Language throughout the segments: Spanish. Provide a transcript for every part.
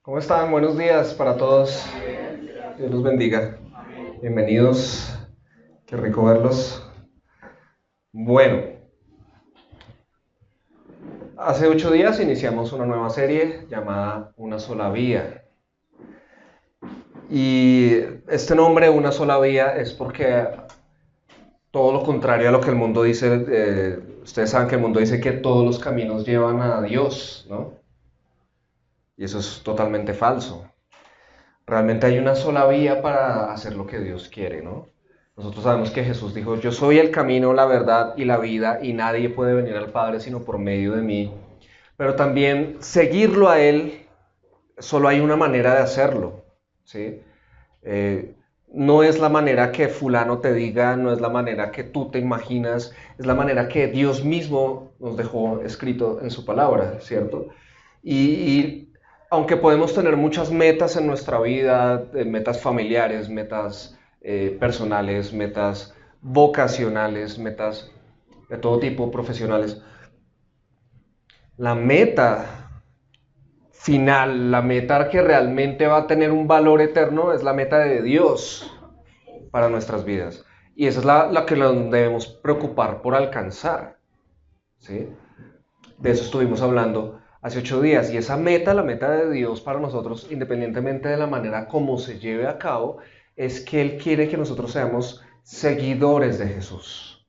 ¿Cómo están? Buenos días para todos. Dios los bendiga. Bienvenidos. Qué rico verlos. Bueno, hace 8 días iniciamos una nueva serie llamada Una sola vía. Y este nombre, Una sola vía, es porque todo lo contrario a lo que el mundo dice, ustedes saben que el mundo dice que todos los caminos llevan a Dios, ¿no? Y eso es totalmente falso. Realmente hay una sola vía para hacer lo que Dios quiere, ¿no? Nosotros sabemos que Jesús dijo, yo soy el camino, la verdad y la vida, y nadie puede venir al Padre sino por medio de mí. Pero también seguirlo a Él, solo hay una manera de hacerlo, ¿sí? Eh, no es la manera que fulano te diga, no es la manera que tú te imaginas, es la manera que Dios mismo nos dejó escrito en su palabra, ¿cierto? Y aunque podemos tener muchas metas en nuestra vida, metas familiares, metas personales, metas vocacionales, metas de todo tipo, profesionales, la meta final, la meta que realmente va a tener un valor eterno es la meta de Dios para nuestras vidas. Y esa es la que nos debemos preocupar por alcanzar, ¿sí? De eso estuvimos hablando hace 8 días. Y esa meta, la meta de Dios para nosotros, independientemente de la manera como se lleve a cabo, es que Él quiere que nosotros seamos seguidores de Jesús.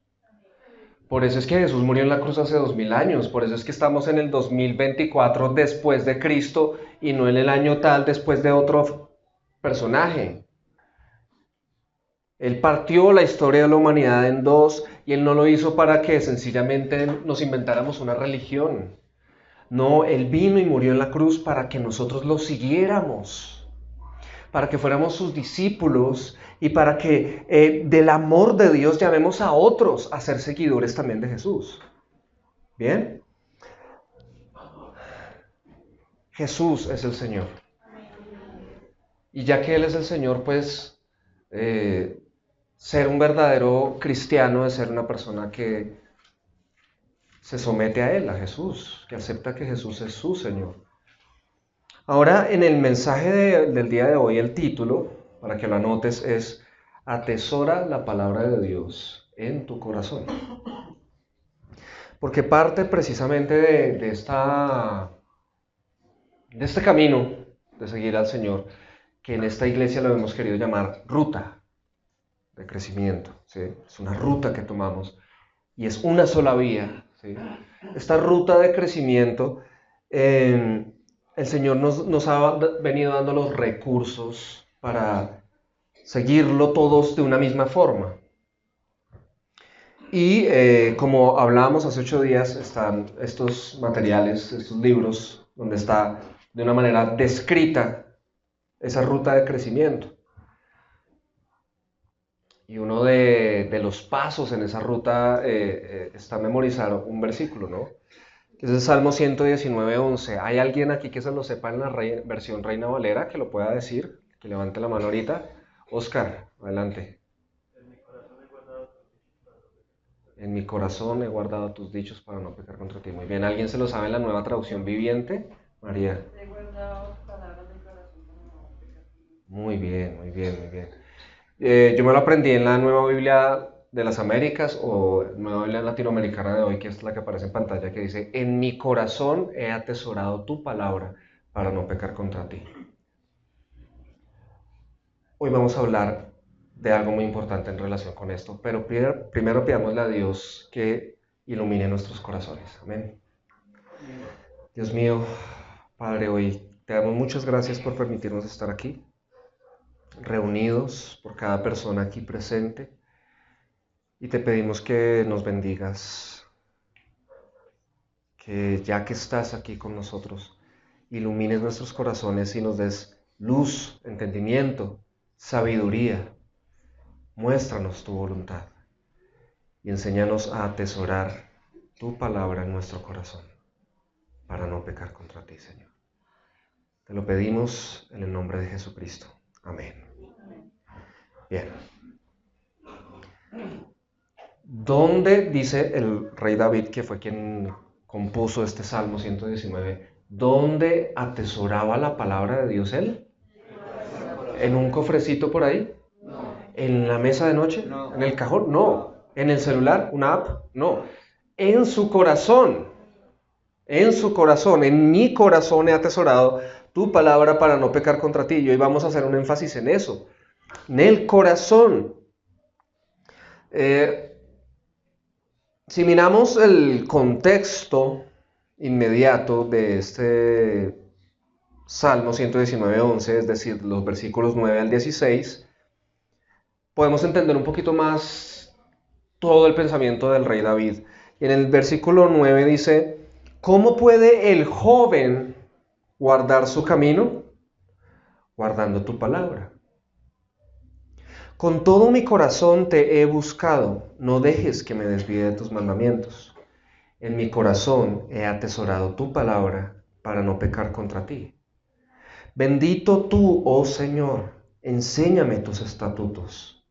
Por eso es que Jesús murió en la cruz hace 2000 años, por eso es que estamos en el 2024 después de Cristo y no en el año tal después de otro personaje. Él partió la historia de la humanidad en dos y Él no lo hizo para que sencillamente nos inventáramos una religión. No, Él vino y murió en la cruz para que nosotros lo siguiéramos, para que fuéramos sus discípulos y para que del amor de Dios llamemos a otros a ser seguidores también de Jesús. ¿Bien? Jesús es el Señor. Y ya que Él es el Señor, pues eh, ser un verdadero cristiano es ser una persona que se somete a Él, a Jesús, que acepta que Jesús es su Señor. Ahora, en el mensaje del día de hoy, el título, para que lo anotes, es Atesora la palabra de Dios en tu corazón. Porque parte precisamente de este camino de seguir al Señor, que en esta iglesia lo hemos querido llamar ruta de crecimiento, ¿sí? Es una ruta que tomamos y es una sola vía, ¿sí? Esta ruta de crecimiento, el Señor nos ha venido dando los recursos para seguirlo todos de una misma forma. Y como hablábamos hace 8 días, están estos materiales, estos libros, donde está de una manera descrita esa ruta de crecimiento. Y uno de los pasos en esa ruta está memorizar un versículo, ¿no? Que es el Salmo 119:11. ¿Hay alguien aquí que se lo sepa en la versión Reina Valera que lo pueda decir? Que levante la mano ahorita. Oscar, adelante. En mi corazón he guardado tus dichos para no pecar contra ti. Muy bien, ¿alguien se lo sabe en la nueva traducción viviente? María. He guardado palabras del corazón para no pecar. Muy bien, muy bien, muy bien. Yo me lo aprendí en la Nueva Biblia de las Américas o Nueva Biblia Latinoamericana de hoy, que es la que aparece en pantalla, que dice, en mi corazón he atesorado tu palabra para no pecar contra ti. Hoy vamos a hablar de algo muy importante en relación con esto, pero primero pidámosle a Dios que ilumine nuestros corazones. Amén. Dios mío, Padre, hoy te damos muchas gracias por permitirnos estar aquí, reunidos por cada persona aquí presente. Y te pedimos que nos bendigas, que ya que estás aquí con nosotros, ilumines nuestros corazones y nos des luz, entendimiento, sabiduría. Muéstranos tu voluntad y enséñanos a atesorar tu palabra en nuestro corazón para no pecar contra ti, Señor. Te lo pedimos en el nombre de Jesucristo. Amén. Bien. ¿Dónde dice el rey David, que fue quien compuso este Salmo 119, ¿Dónde atesoraba la palabra de Dios él? ¿En un cofrecito por ahí? ¿En la mesa de noche? ¿En el cajón? No. ¿En el celular? ¿Una app? No. En su corazón. En su corazón, en mi corazón he atesorado tu palabra para no pecar contra ti. Y hoy vamos a hacer un énfasis en eso. En el corazón. Si miramos el contexto inmediato de este Salmo 119:11, es decir, los versículos 9 al 16, podemos entender un poquito más todo el pensamiento del rey David. Y en el versículo 9 dice, ¿cómo puede el joven guardar su camino? Guardando tu palabra. Con todo mi corazón te he buscado, no dejes que me desvíe de tus mandamientos. En mi corazón he atesorado tu palabra para no pecar contra ti. Bendito tú, oh Señor, enséñame tus estatutos.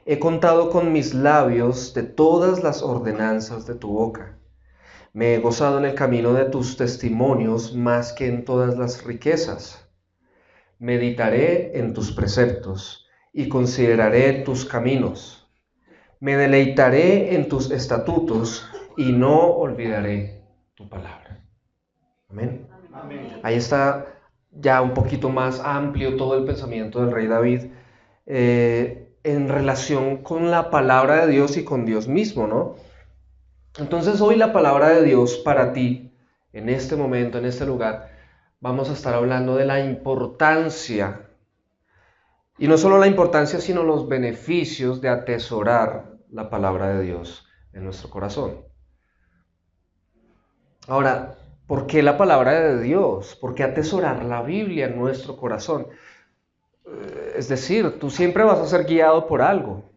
He contado con mis labios de todas las ordenanzas de tu boca. Me he gozado en el camino de tus testimonios más que en todas las riquezas. Meditaré en tus preceptos y consideraré tus caminos. Me deleitaré en tus estatutos y no olvidaré tu palabra. Amén. Amén. Ahí está ya un poquito más amplio todo el pensamiento del rey David en relación con la palabra de Dios y con Dios mismo, ¿no? Entonces hoy la palabra de Dios para ti, en este momento, en este lugar, vamos a estar hablando de la importancia, y no solo la importancia, sino los beneficios de atesorar la palabra de Dios en nuestro corazón. Ahora, ¿por qué la palabra de Dios? ¿Por qué atesorar la Biblia en nuestro corazón? Es decir, tú siempre vas a ser guiado por algo.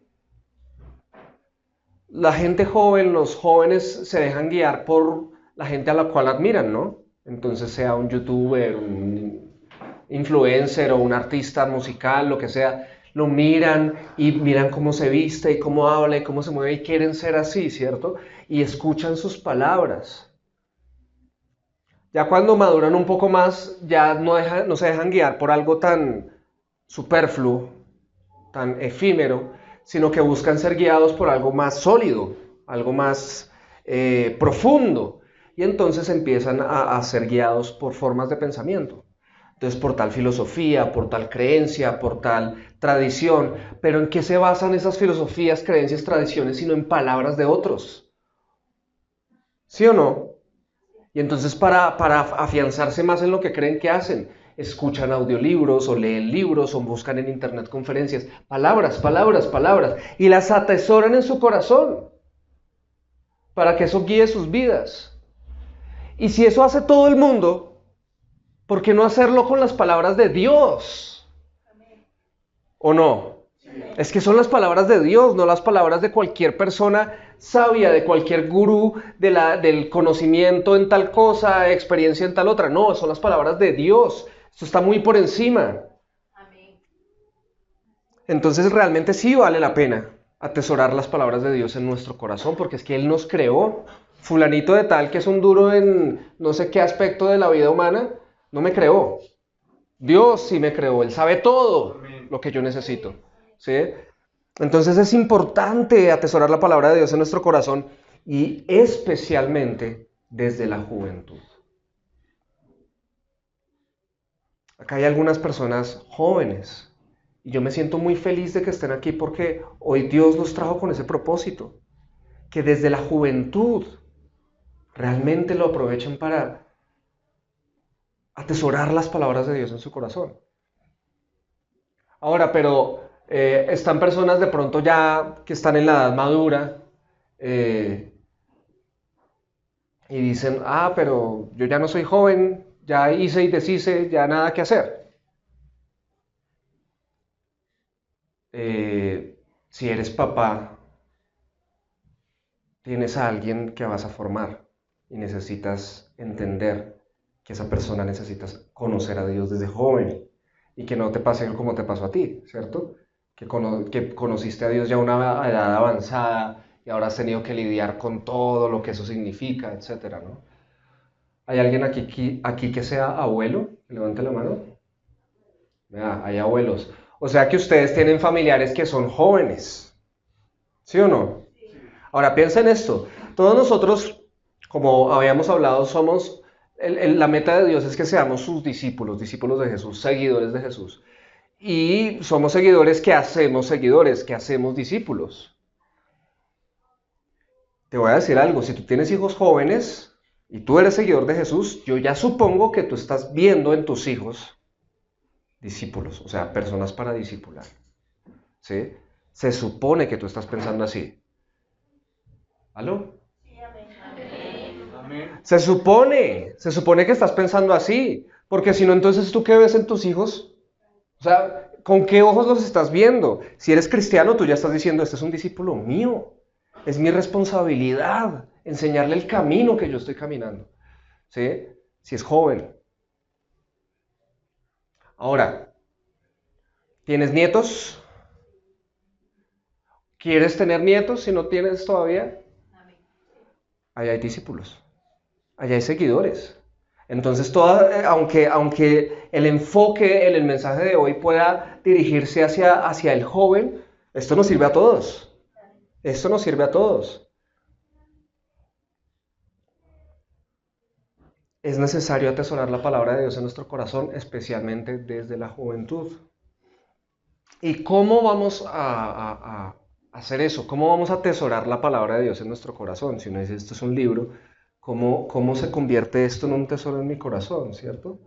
La gente joven, los jóvenes se dejan guiar por la gente a la cual admiran, ¿no? Entonces sea un youtuber, un influencer o un artista musical, lo que sea, lo miran y miran cómo se viste y cómo habla y cómo se mueve y quieren ser así, ¿cierto? Y escuchan sus palabras. Ya cuando maduran un poco más, ya no se dejan guiar por algo tan superfluo, tan efímero, sino que buscan ser guiados por algo más sólido, algo más profundo. Y entonces empiezan a ser guiados por formas de pensamiento. Entonces, por tal filosofía, por tal creencia, por tal tradición. Pero ¿en qué se basan esas filosofías, creencias, tradiciones, sino en palabras de otros? ¿Sí o no? Y entonces para afianzarse más en lo que creen que hacen, escuchan audiolibros o leen libros o buscan en internet conferencias, palabras, palabras, palabras, y las atesoran en su corazón para que eso guíe sus vidas. Y si eso hace todo el mundo, ¿por qué no hacerlo con las palabras de Dios? ¿O no? Es que son las palabras de Dios, no las palabras de cualquier persona sabia, de cualquier gurú del conocimiento en tal cosa, experiencia en tal otra. No, son las palabras de Dios. Esto está muy por encima. Entonces realmente sí vale la pena atesorar las palabras de Dios en nuestro corazón, porque es que Él nos creó. Fulanito de tal que es un duro en no sé qué aspecto de la vida humana, no me creó. Dios sí me creó, Él sabe todo lo que yo necesito. ¿Sí? Entonces es importante atesorar la palabra de Dios en nuestro corazón y especialmente desde la juventud. Acá hay algunas personas jóvenes y yo me siento muy feliz de que estén aquí porque hoy Dios los trajo con ese propósito, que desde la juventud realmente lo aprovechen para atesorar las palabras de Dios en su corazón. Ahora, pero están personas de pronto ya que están en la edad madura y dicen, pero yo ya no soy joven, ya hice y deshice, ya nada que hacer. Si eres papá, tienes a alguien que vas a formar y necesitas entender que esa persona necesitas conocer a Dios desde joven y que no te pase como te pasó a ti, ¿cierto? Que conociste a Dios ya a una edad avanzada y ahora has tenido que lidiar con todo lo que eso significa, etcétera, ¿no? ¿Hay alguien aquí que sea abuelo? Levante la mano. Vea, hay abuelos. O sea que ustedes tienen familiares que son jóvenes. ¿Sí o no? Ahora piensa en esto. Todos nosotros, como habíamos hablado, somos... la meta de Dios es que seamos sus discípulos, discípulos de Jesús, seguidores de Jesús. Y somos seguidores que hacemos discípulos. Te voy a decir algo, si tú tienes hijos jóvenes y tú eres seguidor de Jesús, yo ya supongo que tú estás viendo en tus hijos discípulos, o sea, personas para discipular. ¿Sí? Se supone que tú estás pensando así. ¿Aló? Se supone que estás pensando así, porque si no, entonces ¿tú qué ves en tus hijos? O sea, ¿con qué ojos los estás viendo? Si eres cristiano, tú ya estás diciendo, este es un discípulo mío, es mi responsabilidad enseñarle el camino que yo estoy caminando, ¿sí? Si es joven. Ahora, ¿tienes nietos? ¿Quieres tener nietos si no tienes todavía? Allá hay discípulos, allá hay seguidores. Entonces, aunque el enfoque en el mensaje de hoy pueda dirigirse hacia el joven, esto nos sirve a todos. Esto nos sirve a todos. Es necesario atesorar la palabra de Dios en nuestro corazón, especialmente desde la juventud. ¿Y cómo vamos a hacer eso? ¿Cómo vamos a atesorar la palabra de Dios en nuestro corazón? Si uno dice, esto es un libro, ¿cómo se convierte esto en un tesoro en mi corazón, cierto?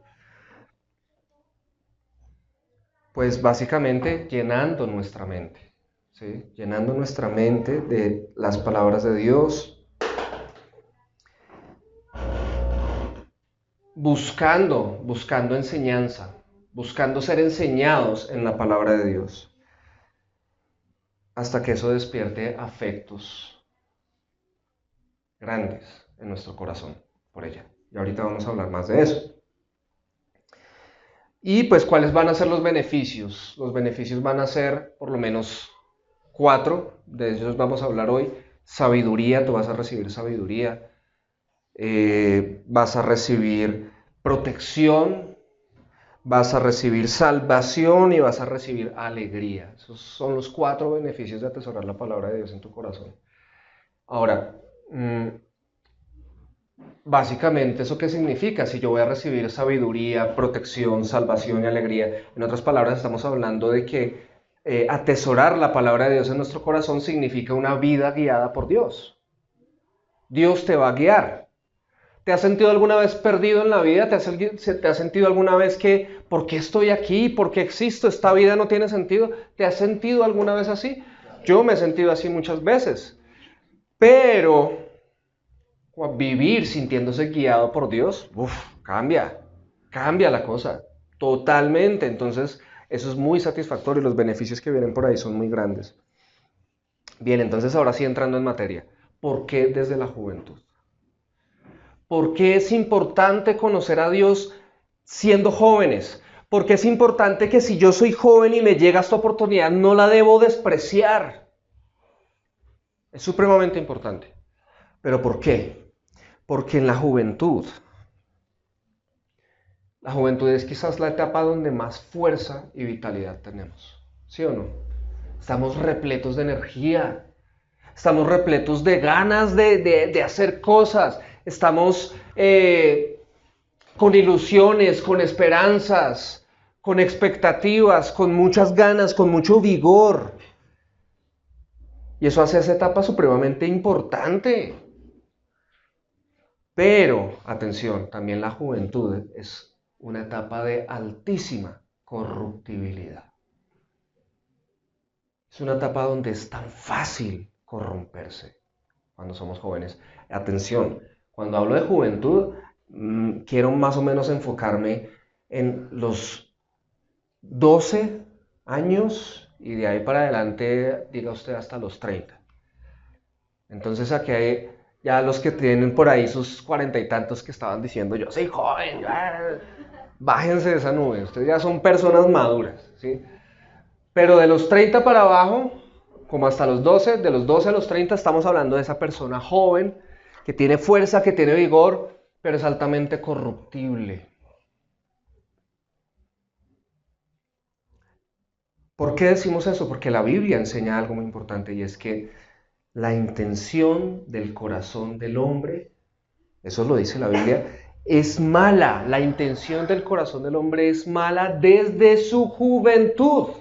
Pues básicamente llenando nuestra mente, ¿sí? Llenando nuestra mente de las palabras de Dios, buscando enseñanza, buscando ser enseñados en la palabra de Dios, hasta que eso despierte afectos grandes en nuestro corazón por ella. Y ahorita vamos a hablar más de eso. Y pues, ¿cuáles van a ser los beneficios? Los beneficios van a ser por lo menos 4, de ellos vamos a hablar hoy. Sabiduría, tú vas a recibir sabiduría. Vas a recibir protección, vas a recibir salvación y vas a recibir alegría. Esos son los 4 beneficios de atesorar la palabra de Dios en tu corazón. Ahora, básicamente, ¿eso qué significa? Si yo voy a recibir sabiduría, protección, salvación y alegría, en otras palabras, estamos hablando de que atesorar la palabra de Dios en nuestro corazón significa una vida guiada por Dios. Dios te va a guiar. ¿Te has sentido alguna vez perdido en la vida? ¿Te has sentido alguna vez que, ¿por qué estoy aquí? ¿Por qué existo? ¿Esta vida no tiene sentido? ¿Te has sentido alguna vez así? Yo me he sentido así muchas veces. Pero vivir sintiéndose guiado por Dios, cambia la cosa, totalmente. Entonces, eso es muy satisfactorio y los beneficios que vienen por ahí son muy grandes. Bien, entonces ahora sí entrando en materia, ¿por qué desde la juventud? ¿Por qué es importante conocer a Dios siendo jóvenes? Porque es importante que si yo soy joven y me llega esta oportunidad, no la debo despreciar. Es supremamente importante. ¿Pero por qué? Porque en la juventud es quizás la etapa donde más fuerza y vitalidad tenemos. ¿Sí o no? Estamos repletos de energía. Estamos repletos de ganas de hacer cosas. Estamos con ilusiones, con esperanzas, con expectativas, con muchas ganas, con mucho vigor. Y eso hace esa etapa supremamente importante. Pero, atención, también la juventud es una etapa de altísima corruptibilidad. Es una etapa donde es tan fácil corromperse cuando somos jóvenes. Atención, cuando hablo de juventud, quiero más o menos enfocarme en los 12 años y de ahí para adelante, diga usted, hasta los 30. Entonces aquí hay ya los que tienen por ahí sus 40 y tantos que estaban diciendo, yo soy joven, bájense de esa nube, ustedes ya son personas maduras, ¿sí? Pero de los 30 para abajo, como hasta los 12, de los 12 a los 30 estamos hablando de esa persona joven, que tiene fuerza, que tiene vigor, pero es altamente corruptible. ¿Por qué decimos eso? Porque la Biblia enseña algo muy importante, y es que la intención del corazón del hombre, eso lo dice la Biblia, es mala. La intención del corazón del hombre es mala desde su juventud.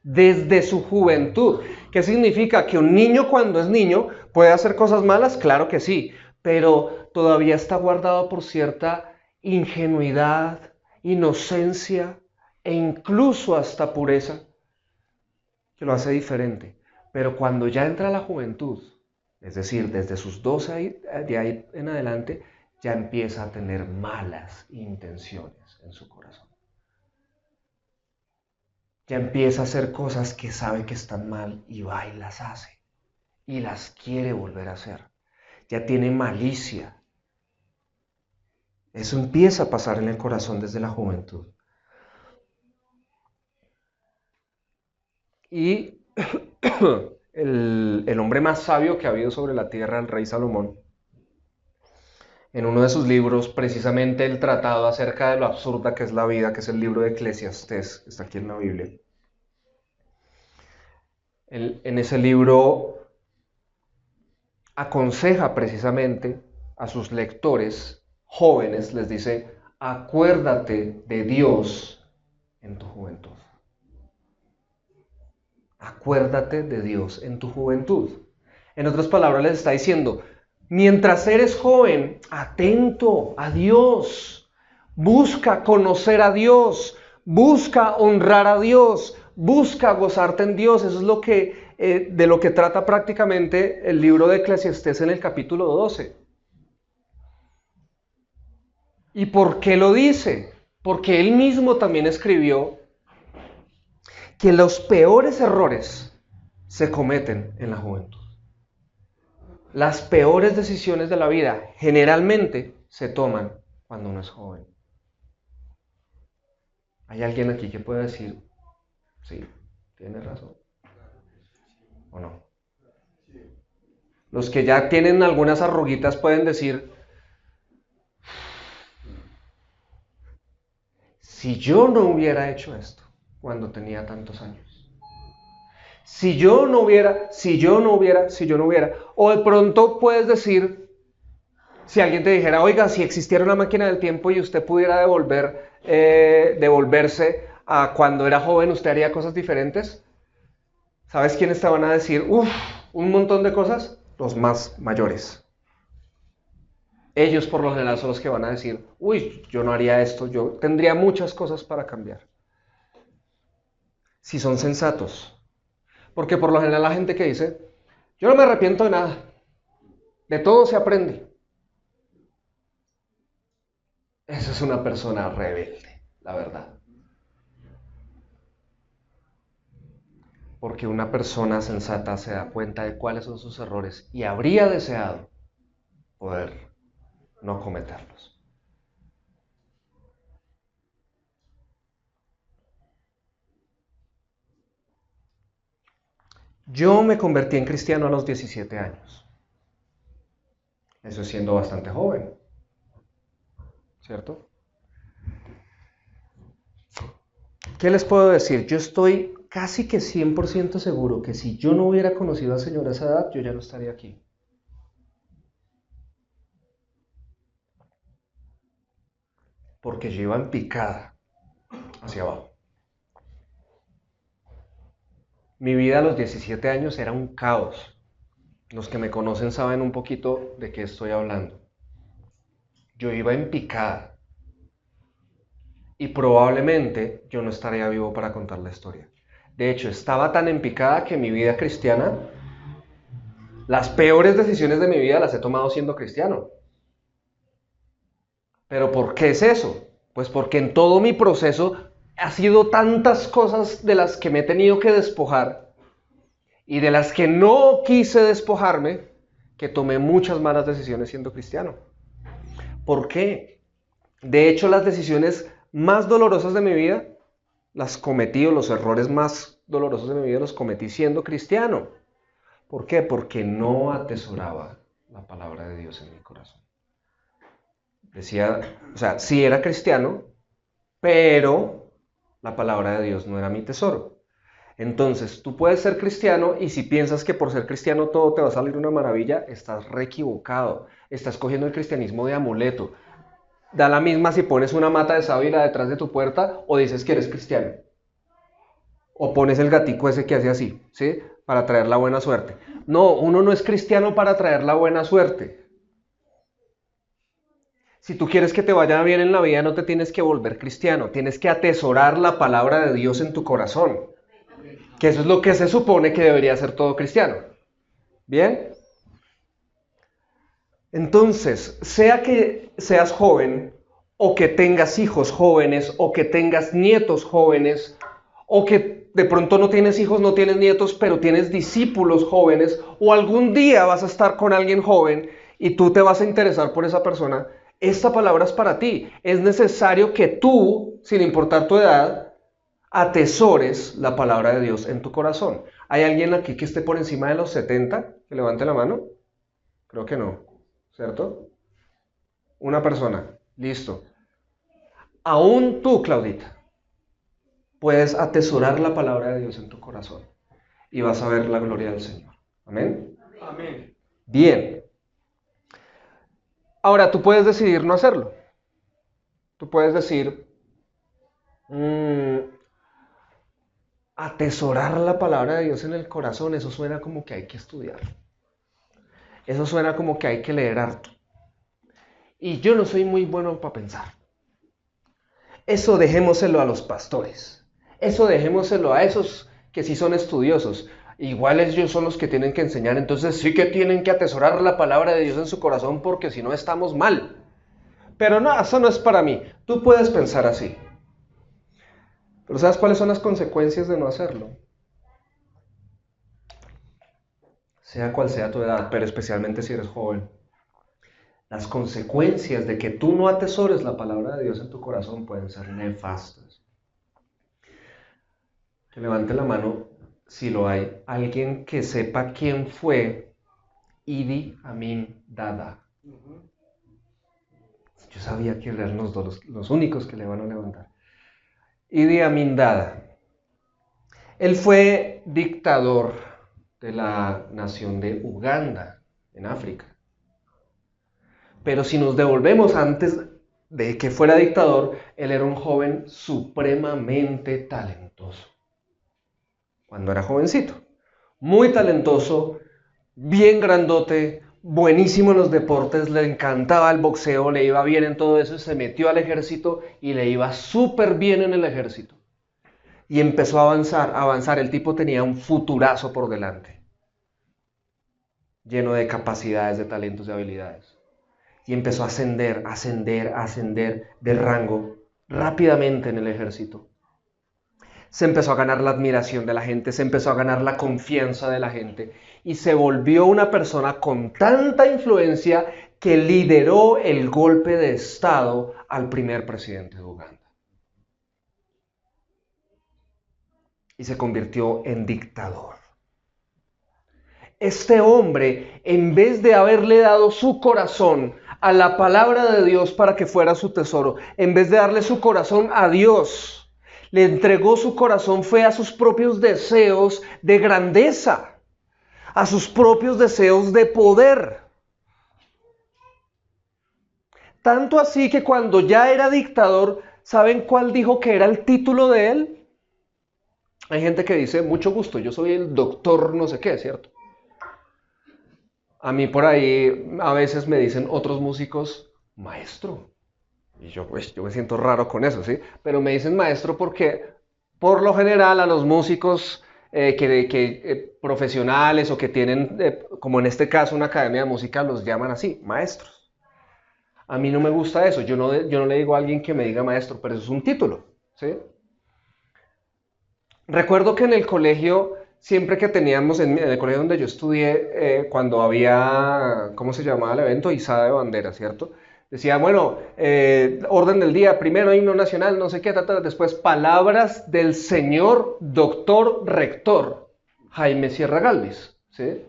Desde su juventud. ¿Qué significa? Que un niño, cuando es niño, puede hacer cosas malas, claro que sí, pero todavía está guardado por cierta ingenuidad, inocencia e incluso hasta pureza, que lo hace diferente. Pero cuando ya entra a la juventud, es decir, desde sus 12 de ahí en adelante, ya empieza a tener malas intenciones en su corazón. Ya empieza a hacer cosas que sabe que están mal y va y las hace. Y las quiere volver a hacer. Ya tiene malicia. Eso empieza a pasar en el corazón desde la juventud. Y el hombre más sabio que ha habido sobre la tierra, el rey Salomón, en uno de sus libros, precisamente el tratado acerca de lo absurda que es la vida, que es el libro de Eclesiastés, está aquí en la Biblia. En ese libro aconseja precisamente a sus lectores jóvenes, les dice: acuérdate de Dios en tu juventud. Acuérdate de Dios en tu juventud. En otras palabras, les está diciendo: mientras eres joven, atento a Dios, busca conocer a Dios, busca honrar a Dios, busca gozarte en Dios. Eso es lo que, de lo que trata prácticamente el libro de Eclesiastés en el capítulo 12. ¿Y por qué lo dice? Porque él mismo también escribió que los peores errores se cometen en la juventud. Las peores decisiones de la vida generalmente se toman cuando uno es joven. ¿Hay alguien aquí que pueda decir: sí, tiene razón? ¿O no? Los que ya tienen algunas arruguitas pueden decir: si yo no hubiera hecho esto cuando tenía tantos años. Si yo no hubiera. O de pronto puedes decir, si alguien te dijera: oiga, si existiera una máquina del tiempo y usted pudiera devolverse a cuando era joven, ¿usted haría cosas diferentes? ¿Sabes quiénes te van a decir un montón de cosas? Los más mayores. Ellos por lo general son los que van a decir: uy, yo no haría esto, yo tendría muchas cosas para cambiar. Si son sensatos. Porque por lo general la gente que dice: yo no me arrepiento de nada, de todo se aprende, esa es una persona rebelde, la verdad. Porque una persona sensata se da cuenta de cuáles son sus errores y habría deseado poder no cometerlos. Yo me convertí en cristiano a los 17 años. Eso es siendo bastante joven, ¿cierto? ¿Qué les puedo decir? Yo estoy casi que 100% seguro que si yo no hubiera conocido al Señor a esa edad, yo ya no estaría aquí. Porque yo iba en picada hacia abajo. Mi vida a los 17 años era un caos. Los que me conocen saben un poquito de qué estoy hablando. Yo iba en picada. Y probablemente yo no estaría vivo para contar la historia. De hecho, estaba tan en picada que mi vida cristiana, las peores decisiones de mi vida las he tomado siendo cristiano. ¿Pero por qué es eso? Pues porque en todo mi proceso ha sido tantas cosas de las que me he tenido que despojar y de las que no quise despojarme, que tomé muchas malas decisiones siendo cristiano. ¿Por qué? De hecho, las decisiones más dolorosas de mi vida las cometí, o los errores más dolorosos de mi vida los cometí siendo cristiano. ¿Por qué? Porque no atesoraba la palabra de Dios en mi corazón. Decía, o sea, sí era cristiano, pero la palabra de Dios no era mi tesoro. Entonces, tú puedes ser cristiano y si piensas que por ser cristiano todo te va a salir una maravilla, estás re equivocado. Estás cogiendo el cristianismo de amuleto. Da la misma si pones una mata de sábila detrás de tu puerta o dices que eres cristiano. O pones el gatico ese que hace así, ¿sí? Para traer la buena suerte. No, uno no es cristiano para traer la buena suerte. Si tú quieres que te vaya bien en la vida, no te tienes que volver cristiano. Tienes que atesorar la palabra de Dios en tu corazón. Que eso es lo que se supone que debería ser todo cristiano. ¿Bien? Entonces, sea que seas joven, o que tengas hijos jóvenes, o que tengas nietos jóvenes, o que de pronto no tienes hijos, no tienes nietos, pero tienes discípulos jóvenes, o algún día vas a estar con alguien joven y tú te vas a interesar por esa persona, esta palabra es para ti. Es necesario que tú, sin importar tu edad, atesores la palabra de Dios en tu corazón. ¿Hay alguien aquí que esté por encima de los 70? Que levante la mano. Creo que no, ¿cierto? Una persona, listo. Aún tú, Claudita, puedes atesorar la palabra de Dios en tu corazón y vas a ver la gloria del Señor. Amén. Amén. Bien. Ahora, tú puedes decidir no hacerlo. Tú puedes decir, atesorar la palabra de Dios en el corazón, eso suena como que hay que estudiar. Eso suena como que hay que leer harto. Y yo no soy muy bueno para pensar. Eso dejémoselo a los pastores. Eso dejémoselo a esos que sí son estudiosos. Igual ellos son los que tienen que enseñar. Entonces sí que tienen que atesorar la palabra de Dios en su corazón porque si no estamos mal. Pero no, eso no es para mí. Tú puedes pensar así. Pero ¿sabes cuáles son las consecuencias de no hacerlo? Sea cual sea tu edad, pero especialmente si eres joven. Las consecuencias de que tú no atesores la palabra de Dios en tu corazón pueden ser nefastas. Que levante la mano si lo hay. Alguien que sepa quién fue Idi Amin Dada. Yo sabía que eran los únicos que le van a levantar. Idi Amin Dada. Él fue dictador de la nación de Uganda, en África. Pero si nos devolvemos antes de que fuera dictador, él era un joven supremamente talentoso. Cuando era jovencito. Muy talentoso, bien grandote, buenísimo en los deportes, le encantaba el boxeo, le iba bien en todo eso, se metió al ejército y le iba súper bien en el ejército. Y empezó a avanzar. El tipo tenía un futurazo por delante, lleno de capacidades, de talentos, de habilidades. Y empezó a ascender de rango rápidamente en el ejército. Se empezó a ganar la admiración de la gente, se empezó a ganar la confianza de la gente y se volvió una persona con tanta influencia que lideró el golpe de estado al primer presidente de Uganda. Y se convirtió en dictador. Este hombre, en vez de haberle dado su corazón a la palabra de Dios para que fuera su tesoro, en vez de darle su corazón a Dios, le entregó su corazón fue a sus propios deseos de grandeza, a sus propios deseos de poder. Tanto así que cuando ya era dictador, ¿saben cuál dijo que era el título de él? Hay gente que dice, mucho gusto, yo soy el doctor no sé qué, ¿cierto? A mí por ahí a veces me dicen otros músicos, maestro. Y yo me siento raro con eso, ¿sí? Pero me dicen maestro porque por lo general a los músicos profesionales o que tienen, como en este caso, una academia de música, los llaman así, maestros. A mí no me gusta eso. Yo no le digo a alguien que me diga maestro, pero eso es un título, ¿sí? Recuerdo que en el colegio, siempre que teníamos, en el colegio donde yo estudié, cuando había, ¿cómo se llamaba el evento? Izada de bandera, ¿cierto? Decía, bueno, orden del día, primero himno nacional, no sé qué, después palabras del señor doctor rector Jaime Sierra Galvis, ¿sí?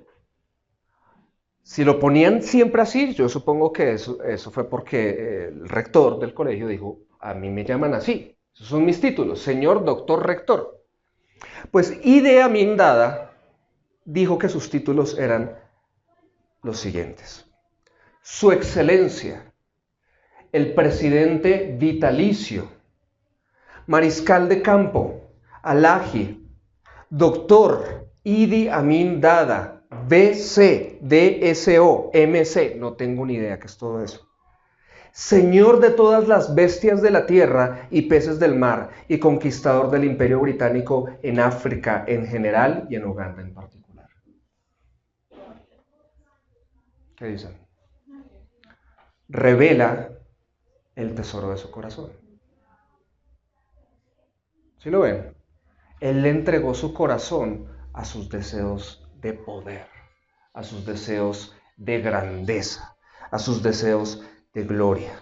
Si lo ponían siempre así, yo supongo que eso fue porque el rector del colegio dijo, a mí me llaman así, esos son mis títulos, señor doctor rector. Pues Idi Amin Dada dijo que sus títulos eran los siguientes: Su Excelencia, el presidente vitalicio, mariscal de campo, Alhaji, doctor Idi Amin Dada, BC, DSO, MC, no tengo ni idea qué es todo eso. Señor de todas las bestias de la tierra y peces del mar, y conquistador del Imperio Británico en África en general y en Uganda en particular. ¿Qué dicen? Revela el tesoro de su corazón. ¿Sí lo ven? Él le entregó su corazón a sus deseos de poder, a sus deseos de grandeza, a sus deseos de gloria.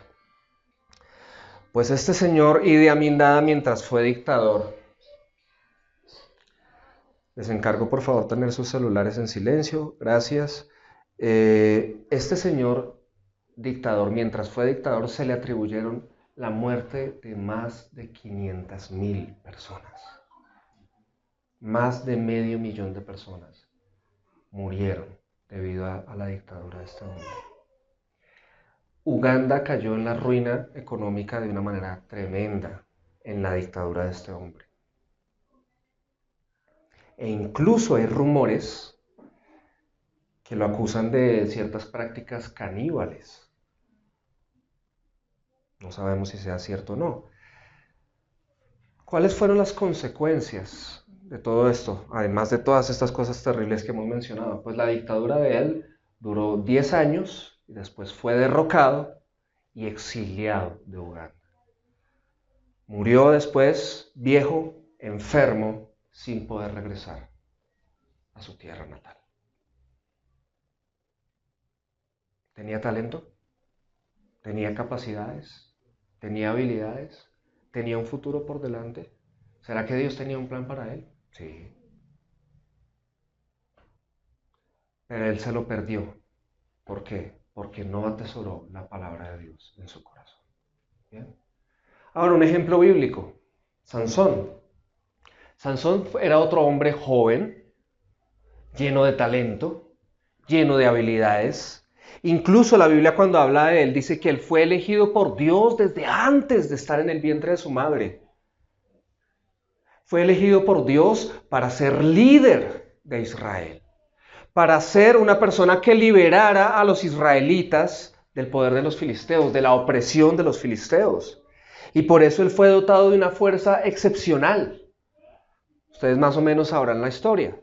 Pues este señor Idi Amin Dada, mientras fue dictador, les encargo por favor tener sus celulares en silencio, gracias. Este señor dictador, mientras fue dictador, se le atribuyeron la muerte de más de 500,000 personas. Más de 500,000 de personas murieron debido a la dictadura de este hombre. Uganda cayó en la ruina económica de una manera tremenda en la dictadura de este hombre. E incluso hay rumores que lo acusan de ciertas prácticas caníbales. No sabemos si sea cierto o no. ¿Cuáles fueron las consecuencias de todo esto? Además de todas estas cosas terribles que hemos mencionado. Pues la dictadura de él duró 10 años y después fue derrocado y exiliado de Uganda. Murió después viejo, enfermo, sin poder regresar a su tierra natal. ¿Tenía talento? ¿Tenía capacidades? ¿Tenía habilidades? ¿Tenía un futuro por delante? ¿Será que Dios tenía un plan para él? Sí. Pero él se lo perdió. ¿Por qué? Porque no atesoró la palabra de Dios en su corazón. ¿Bien? Ahora, un ejemplo bíblico. Sansón. Sansón era otro hombre joven, lleno de talento, lleno de habilidades. Incluso la Biblia, cuando habla de él, dice que él fue elegido por Dios desde antes de estar en el vientre de su madre. Fue elegido por Dios para ser líder de Israel, para ser una persona que liberara a los israelitas del poder de los filisteos, de la opresión de los filisteos. Y por eso él fue dotado de una fuerza excepcional. Ustedes más o menos sabrán la historia.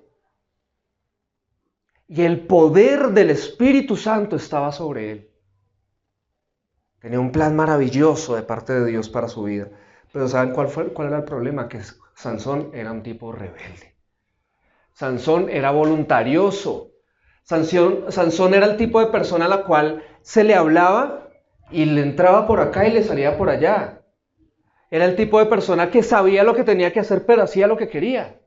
Y el poder del Espíritu Santo estaba sobre él. Tenía un plan maravilloso de parte de Dios para su vida. Pero ¿saben cuál era el problema? Que Sansón era un tipo rebelde. Sansón era voluntarioso. Sansón era el tipo de persona a la cual se le hablaba y le entraba por acá y le salía por allá. Era el tipo de persona que sabía lo que tenía que hacer, pero hacía lo que quería.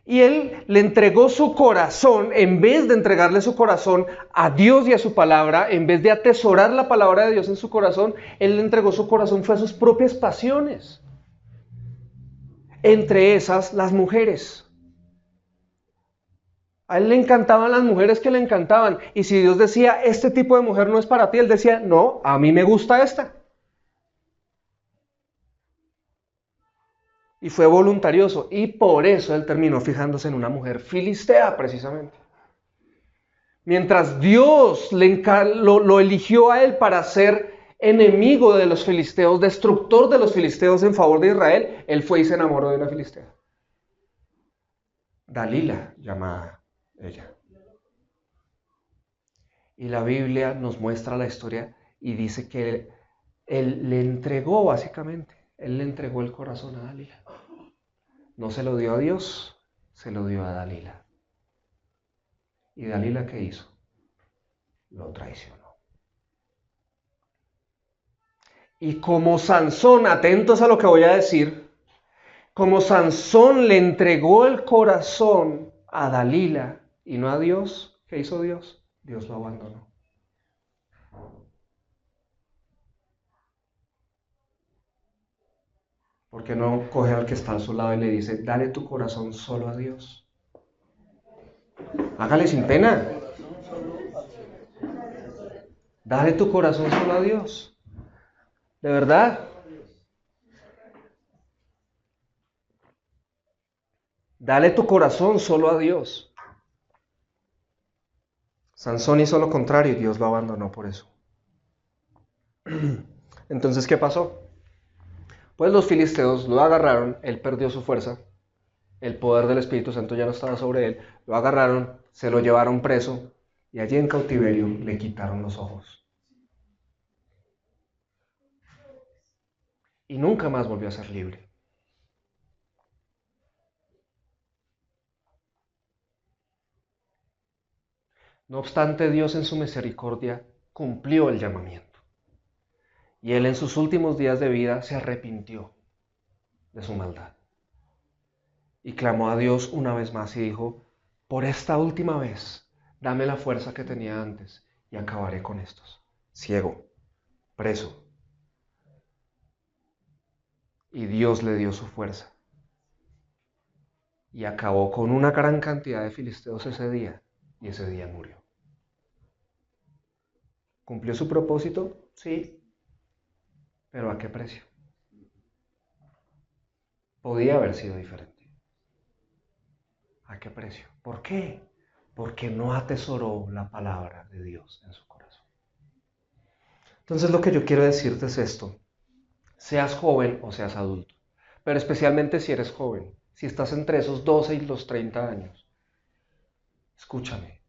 Y él le entregó su corazón, en vez de entregarle su corazón a Dios y a su palabra, en vez de atesorar la palabra de Dios en su corazón, él le entregó su corazón, fue a sus propias pasiones. Entre esas, las mujeres. A él le encantaban las mujeres que le encantaban. Y si Dios decía, este tipo de mujer no es para ti, él decía, no, a mí me gusta esta. Y fue voluntarioso. Y por eso él terminó fijándose en una mujer filistea, precisamente. Mientras Dios lo eligió a él para ser enemigo de los filisteos, destructor de los filisteos en favor de Israel, él fue y se enamoró de una filistea. Dalila, llamada ella. Y la Biblia nos muestra la historia y dice que él le entregó, básicamente, él le entregó el corazón a Dalila. No se lo dio a Dios, se lo dio a Dalila. ¿Y Dalila qué hizo? Lo traicionó. Y como Sansón, atentos a lo que voy a decir, como Sansón le entregó el corazón a Dalila y no a Dios, ¿Qué hizo Dios? Dios lo abandonó. ¿Por qué no coge al que está a su lado y le dice, dale tu corazón solo a Dios? Hágale sin pena. Dale tu corazón solo a Dios. De verdad. Dale tu corazón solo a Dios. Sansón hizo lo contrario y Dios lo abandonó por eso. Entonces, ¿qué pasó? Pues los filisteos lo agarraron, él perdió su fuerza, el poder del Espíritu Santo ya no estaba sobre él, lo agarraron, se lo llevaron preso y allí en cautiverio le quitaron los ojos. Y nunca más volvió a ser libre. No obstante, Dios en su misericordia cumplió el llamamiento. Y él en sus últimos días de vida se arrepintió de su maldad. Y clamó a Dios una vez más y dijo, por esta última vez, dame la fuerza que tenía antes y acabaré con estos. Ciego, preso. Y Dios le dio su fuerza. Y acabó con una gran cantidad de filisteos ese día. Y ese día murió. ¿Cumplió su propósito? Sí. ¿Pero a qué precio? Podía haber sido diferente. ¿A qué precio? ¿Por qué? Porque no atesoró la palabra de Dios en su corazón. Entonces lo que yo quiero decirte es esto. Seas joven o seas adulto, pero especialmente si eres joven, si estás entre esos 12 y los 30 años, escúchame,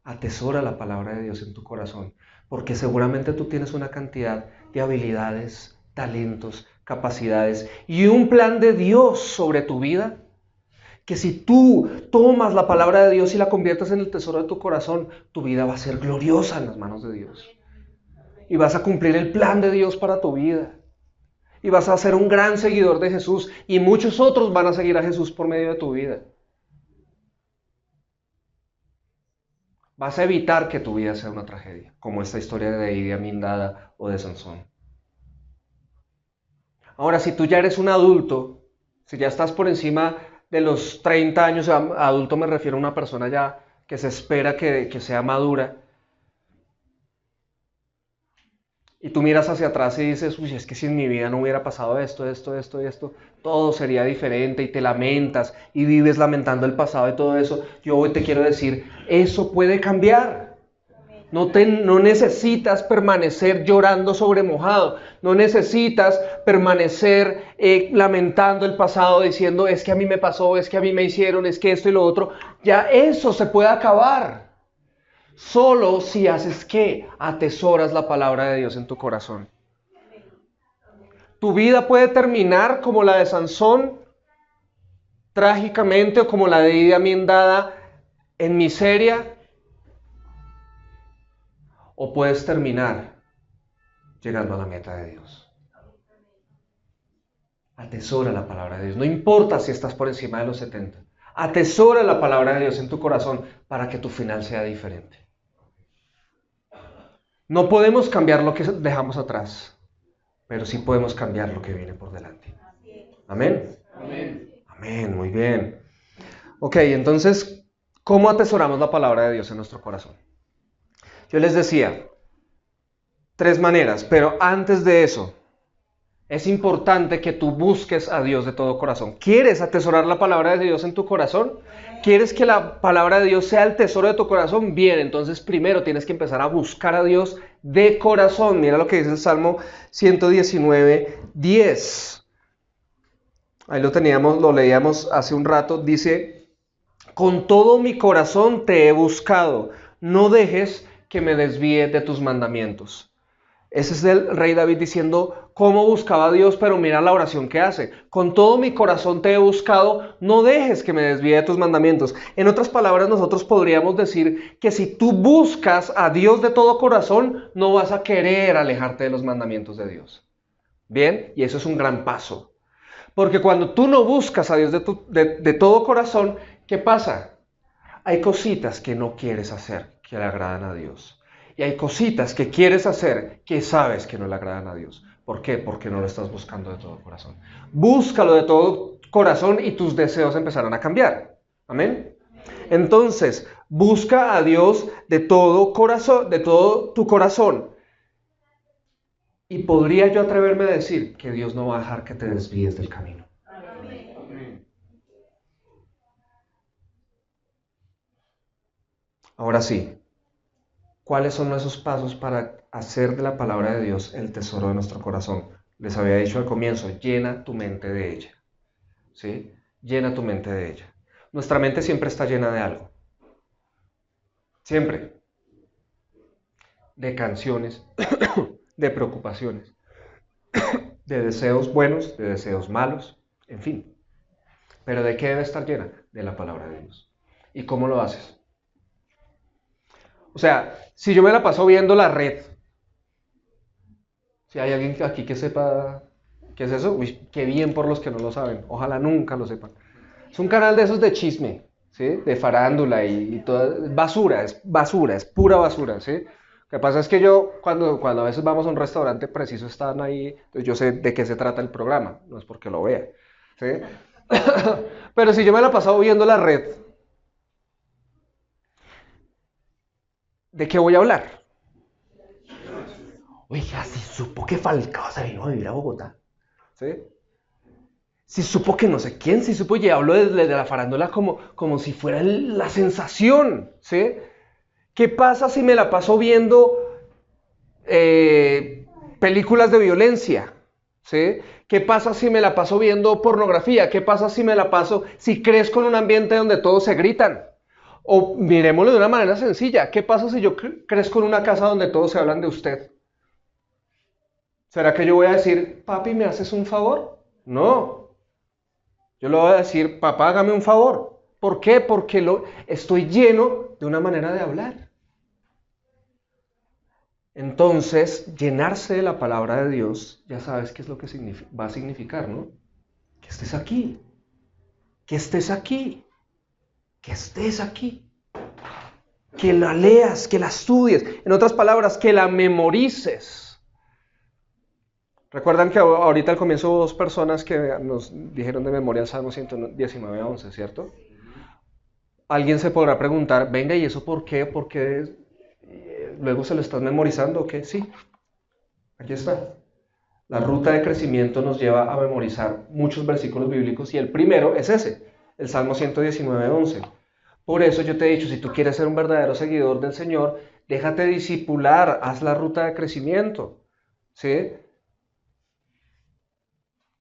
atesora la palabra de Dios en tu corazón, porque seguramente tú tienes una cantidad de habilidades, talentos, capacidades y un plan de Dios sobre tu vida, que si tú tomas la palabra de Dios y la conviertes en el tesoro de tu corazón, tu vida va a ser gloriosa en las manos de Dios. Y vas a cumplir el plan de Dios para tu vida. Y vas a ser un gran seguidor de Jesús. Y muchos otros van a seguir a Jesús por medio de tu vida. Vas a evitar que tu vida sea una tragedia, como esta historia de Idi Amin Dada o de Sansón. Ahora, si tú ya eres un adulto, si ya estás por encima de los 30 años, adulto me refiero a una persona ya que se espera que sea madura, y tú miras hacia atrás y dices, uy, es que si en mi vida no hubiera pasado esto, todo sería diferente, y te lamentas y vives lamentando el pasado y todo eso. Yo hoy te quiero decir, eso puede cambiar. No necesitas permanecer llorando sobre mojado. No necesitas permanecer lamentando el pasado, diciendo, es que a mí me pasó, es que a mí me hicieron, es que esto y lo otro. Ya eso se puede acabar. Solo si haces ¿qué? Atesoras la palabra de Dios en tu corazón. Tu vida puede terminar como la de Sansón, trágicamente, o como la de Idi Amin Dada, en miseria. O puedes terminar llegando a la meta de Dios. Atesora la palabra de Dios. No importa si estás por encima de los 70. Atesora la palabra de Dios en tu corazón para que tu final sea diferente. No podemos cambiar lo que dejamos atrás, pero sí podemos cambiar lo que viene por delante. Amén. Amén. Amén, muy bien. Ok, entonces, ¿cómo atesoramos la palabra de Dios en nuestro corazón? Yo les decía, 3 maneras, pero antes de eso, es importante que tú busques a Dios de todo corazón. ¿Quieres atesorar la palabra de Dios en tu corazón? ¿Quieres que la palabra de Dios sea el tesoro de tu corazón? Bien, entonces primero tienes que empezar a buscar a Dios de corazón. Mira lo que dice el Salmo 119, 10. Ahí lo leíamos hace un rato. Dice, con todo mi corazón te he buscado. No dejes que me desvíe de tus mandamientos. Ese es el rey David diciendo cómo buscaba a Dios, pero mira la oración que hace. Con todo mi corazón te he buscado, no dejes que me desvíe de tus mandamientos. En otras palabras, nosotros podríamos decir que si tú buscas a Dios de todo corazón, no vas a querer alejarte de los mandamientos de Dios. Bien, y eso es un gran paso. Porque cuando tú no buscas a Dios de todo corazón, ¿qué pasa? Hay cositas que no quieres hacer que le agradan a Dios. Y hay cositas que quieres hacer que sabes que no le agradan a Dios. ¿Por qué? Porque no lo estás buscando de todo corazón. Búscalo de todo corazón y tus deseos empezarán a cambiar. Amén. Entonces, busca a Dios de todo corazón, de todo tu corazón. Y podría yo atreverme a decir que Dios no va a dejar que te desvíes del camino. Ahora sí, ¿cuáles son esos pasos para hacer de la palabra de Dios el tesoro de nuestro corazón? Les había dicho al comienzo, llena tu mente de ella. ¿Sí? Llena tu mente de ella. Nuestra mente siempre está llena de algo. Siempre. De canciones, de preocupaciones, de deseos buenos, de deseos malos, en fin. ¿Pero de qué debe estar llena? De la palabra de Dios. ¿Y cómo lo haces? O sea, si yo me la paso viendo la red, si hay alguien aquí que sepa qué es eso, uy, qué bien por los que no lo saben, ojalá nunca lo sepan. Es un canal de esos de chisme, ¿sí? De farándula y toda basura, es pura basura, ¿sí? Lo que pasa es que yo, cuando a veces vamos a un restaurante preciso, están ahí, entonces yo sé de qué se trata el programa, no es porque lo vea, ¿sí? Pero si yo me la he pasado viendo la red, ¿de qué voy a hablar? Oiga, si supo que Falcao se vino a vivir a Bogotá, ¿sí? Si supo que no sé quién, si supo, y hablo desde la farándula como si fuera la sensación, ¿sí? ¿Qué pasa si me la paso viendo películas de violencia? ¿Sí? ¿Qué pasa si me la paso viendo pornografía? ¿Qué pasa si crezco en un ambiente donde todos se gritan? O miremoslo de una manera sencilla, ¿qué pasa si yo crezco en una casa donde todos se hablan de usted? ¿Será que yo voy a decir, papi, ¿me haces un favor? No. Yo le voy a decir, papá, hágame un favor. ¿Por qué? Porque estoy lleno de una manera de hablar. Entonces, llenarse de la palabra de Dios, ya sabes qué es lo que va a significar, ¿no? Que estés aquí, que estés aquí, que estés aquí, que la leas, que la estudies. En otras palabras, que la memorices. Recuerdan que ahorita al comienzo hubo dos personas que nos dijeron de memoria el Salmo 119 a 11, ¿cierto? Alguien se podrá preguntar, venga, ¿y eso por qué? ¿Por qué luego se lo estás memorizando o qué? Sí, aquí está. La ruta de crecimiento nos lleva a memorizar muchos versículos bíblicos y el primero es ese, el Salmo 119, 11. Por eso yo te he dicho, si tú quieres ser un verdadero seguidor del Señor, déjate discipular, haz la ruta de crecimiento, ¿sí?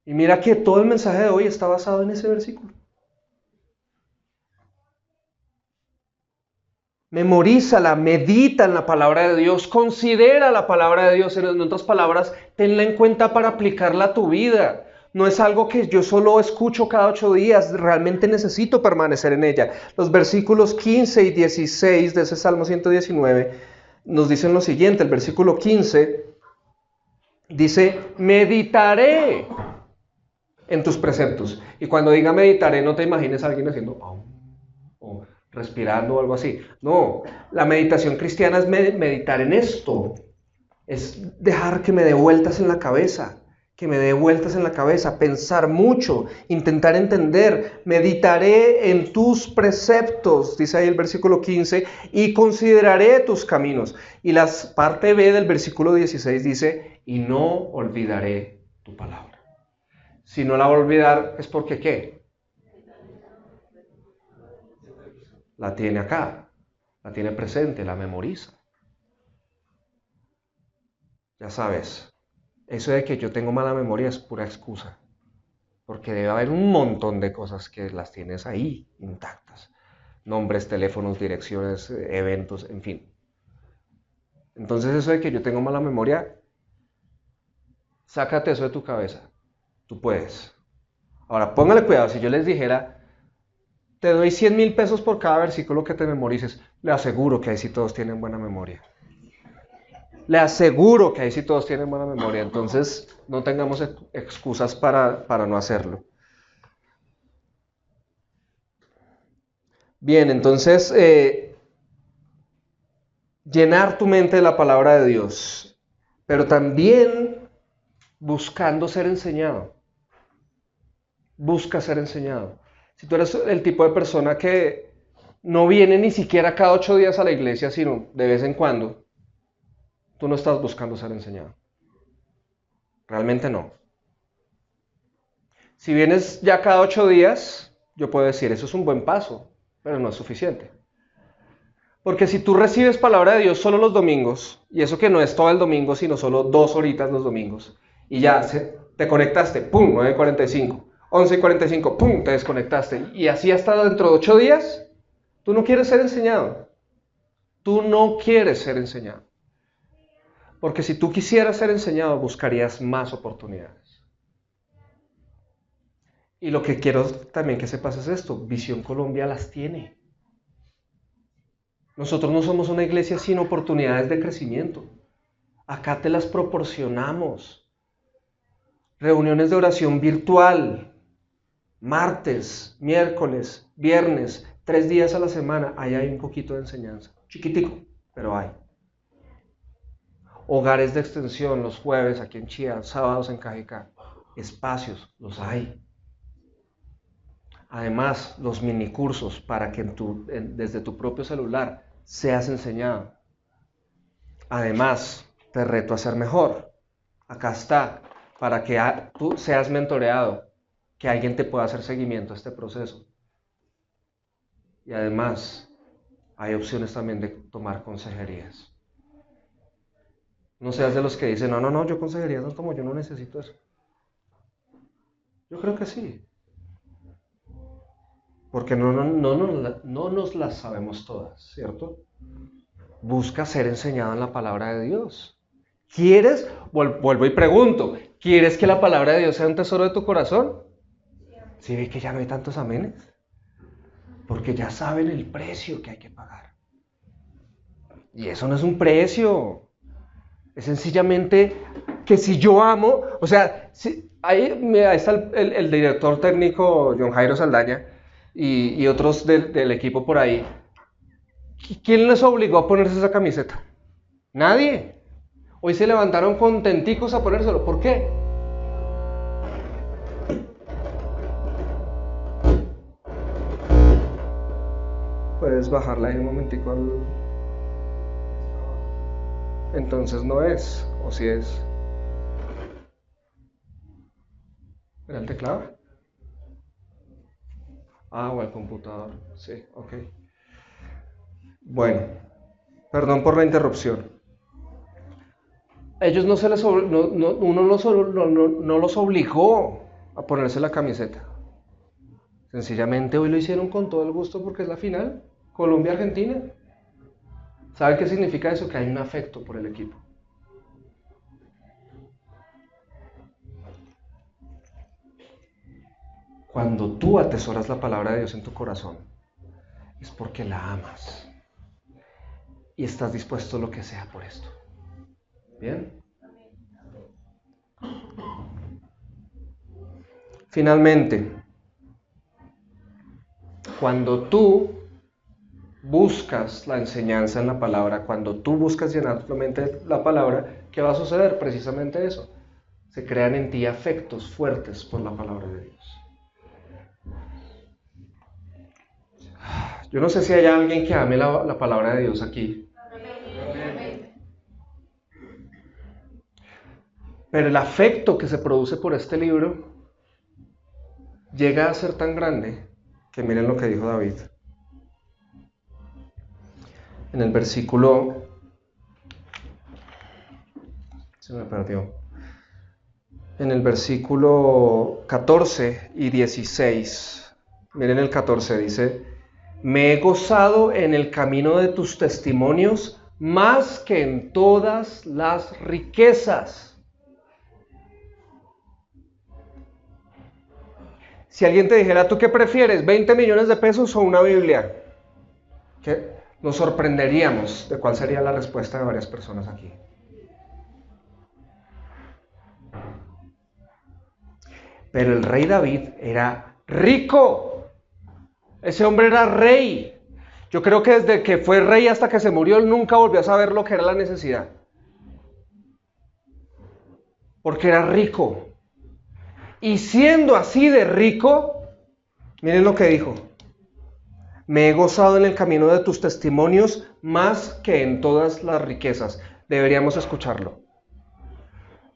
Y mira que todo el mensaje de hoy está basado en ese versículo. Memorízala, medita en la palabra de Dios, considera la palabra de Dios, en otras palabras, tenla en cuenta para aplicarla a tu vida. No es algo que yo solo escucho cada 8 días, realmente necesito permanecer en ella. Los versículos 15 y 16 de ese Salmo 119 nos dicen lo siguiente, el versículo 15 dice, meditaré en tus preceptos. Y cuando diga meditaré, no te imagines a alguien haciendo o respirando o algo así. No, la meditación cristiana es meditar en esto. Es dejar que me dé vueltas en la cabeza, pensar mucho, intentar entender. Meditaré en tus preceptos, dice ahí el versículo 15, y consideraré tus caminos. Y la parte B del versículo 16 dice, y no olvidaré tu palabra. Si no la va a olvidar, es porque ¿qué? La tiene acá, la tiene presente, la memoriza. Ya sabes, eso de que yo tengo mala memoria es pura excusa, porque debe haber un montón de cosas que las tienes ahí intactas. Nombres, teléfonos, direcciones, eventos, en fin. Entonces eso de que yo tengo mala memoria, sácate eso de tu cabeza. Tú puedes. Ahora, póngale cuidado, si yo les dijera, te doy 100,000 pesos por cada versículo que te memorices, le aseguro que ahí sí todos tienen buena memoria. Le aseguro que ahí sí todos tienen buena memoria, entonces no tengamos excusas para no hacerlo. Bien, entonces, llenar tu mente de la palabra de Dios, pero también buscando ser enseñado. Busca ser enseñado. Si tú eres el tipo de persona que no viene ni siquiera cada 8 días a la iglesia, sino de vez en cuando, tú no estás buscando ser enseñado. Realmente no. Si vienes ya cada 8 días, yo puedo decir, eso es un buen paso, pero no es suficiente. Porque si tú recibes palabra de Dios solo los domingos, y eso que no es todo el domingo, sino solo 2 horitas los domingos, y ya te conectaste, ¡pum!, 9:45, 11:45, ¡pum!, te desconectaste, y así hasta dentro de 8 días, tú no quieres ser enseñado. Tú no quieres ser enseñado. Porque si tú quisieras ser enseñado, buscarías más oportunidades. Y lo que quiero también que sepas es esto, Visión Colombia las tiene. Nosotros no somos una iglesia sin oportunidades de crecimiento. Acá te las proporcionamos. Reuniones de oración virtual, martes, miércoles, viernes, 3 días a la semana. Ahí hay un poquito de enseñanza. Chiquitico, pero hay. Hogares de extensión los jueves aquí en Chía, sábados en Cajicá. Espacios, los hay. Además, los minicursos para que desde tu propio celular seas enseñado. Además, te reto a ser mejor. Acá está, para que tú seas mentoreado, que alguien te pueda hacer seguimiento a este proceso. Y además, hay opciones también de tomar consejerías. No seas de los que dicen, no, yo consejerías no tomo, yo no necesito eso. Yo creo que sí. Porque no nos las sabemos todas, ¿cierto? Busca ser enseñado en la palabra de Dios. ¿Quieres? Vuelvo y pregunto, ¿quieres que la palabra de Dios sea un tesoro de tu corazón? ¿Sí ve que ya no hay tantos amenes? Porque ya saben el precio que hay que pagar. Y eso no es un precio. Es sencillamente que si yo amo, o sea, ahí está el director técnico John Jairo Saldaña y otros del equipo por ahí. ¿Quién les obligó a ponerse esa camiseta? Nadie. Hoy se levantaron contenticos a ponérselo. ¿Por qué? Puedes bajarla ahí un momentico Entonces no es, o si es. ¿Era el teclado? O el computador. Sí, ok. Bueno, perdón por la interrupción. Ellos no se les uno no los obligó a ponerse la camiseta. Sencillamente hoy lo hicieron con todo el gusto porque es la final. Colombia-Argentina. ¿Saben qué significa eso? Que hay un afecto por el equipo. Cuando tú atesoras la palabra de Dios en tu corazón, es porque la amas. Y estás dispuesto a lo que sea por esto. ¿Bien? Finalmente, cuando tú buscas la enseñanza en la palabra, cuando tú buscas llenar tu mente de la palabra, ¿qué va a suceder? Precisamente eso. Se crean en ti afectos fuertes por la palabra de Dios. Yo no sé si hay alguien que ame la palabra de Dios aquí. Pero el afecto que se produce por este libro llega a ser tan grande que miren lo que dijo David. En el versículo... Se me perdió. En el versículo 14 y 16. Miren el 14, dice: me he gozado en el camino de tus testimonios más que en todas las riquezas. Si alguien te dijera, ¿tú qué prefieres? ¿20 millones de pesos o una Biblia? ¿Qué? Nos sorprenderíamos de cuál sería la respuesta de varias personas aquí. Pero el rey David era rico. Ese hombre era rey. Yo creo que desde que fue rey hasta que se murió, él nunca volvió a saber lo que era la necesidad. Porque era rico. Y siendo así de rico, miren lo que dijo. Me he gozado en el camino de tus testimonios más que en todas las riquezas. Deberíamos escucharlo.